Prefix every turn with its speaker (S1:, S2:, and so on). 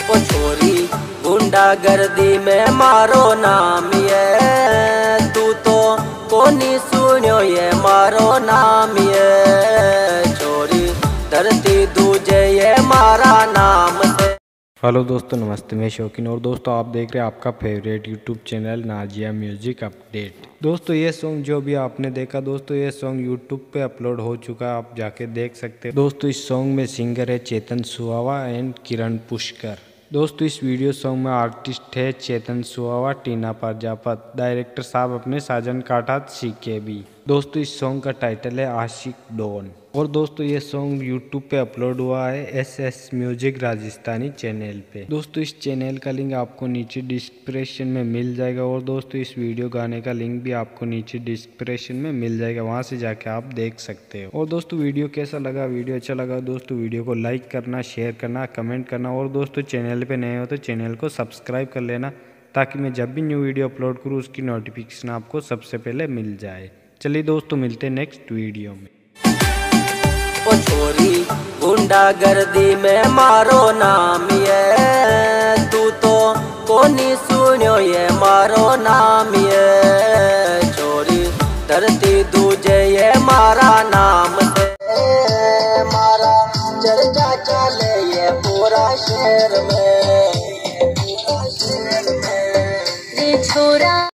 S1: ओ छोरी गुंडागर्दी में मारो नाम ये, तू तो कोनी सुनियो ये मारो नाम ये। छोरी धरती दूजे ये मारा नाम से।
S2: हेलो दोस्तों, नमस्ते। मैं शौकीन और दोस्तों आप देख रहे हैं आपका favourite YouTube channel Nazia music update. दोस्तों ये सॉन्ग जो भी आपने देखा, दोस्तों ये सॉन्ग यूट्यूब पे अपलोड हो चुका है, आप जाके देख सकते हैं। दोस्तों इस सॉन्ग में सिंगर है चेतन सुहावा एंड किरण पुष्कर। दोस्तों इस वीडियो सॉन्ग में आर्टिस्ट है चेतन सुहावा, टीना प्रजापत, डायरेक्टर साहब अपने साजन काठात सीके भी। दोस्तों इस सॉन्ग का टाइटल है आशिक डॉन। और दोस्तों ये सॉन्ग यूट्यूब पे अपलोड हुआ है एसएस म्यूजिक राजस्थानी चैनल पे। दोस्तों इस चैनल का लिंक आपको नीचे डिस्क्रिप्शन में मिल जाएगा और दोस्तों इस वीडियो गाने का लिंक भी आपको नीचे डिस्क्रिप्शन में मिल जाएगा, वहां से जाके आप देख सकते हो। और दोस्तों वीडियो कैसा लगा, वीडियो अच्छा लगा दोस्तों वीडियो को लाइक करना, शेयर करना, कमेंट करना और दोस्तों चैनल पे नए हो तो चैनल को सब्सक्राइब कर लेना, ताकि मैं जब भी न्यू वीडियो अपलोड करूँ उसकी नोटिफिकेशन आपको सबसे पहले मिल जाए। चलिए दोस्तों मिलते हैं नेक्स्ट वीडियो में।
S1: ओ छोरी गुंडागर्दी में मारो नाम ये, तू तो कोनी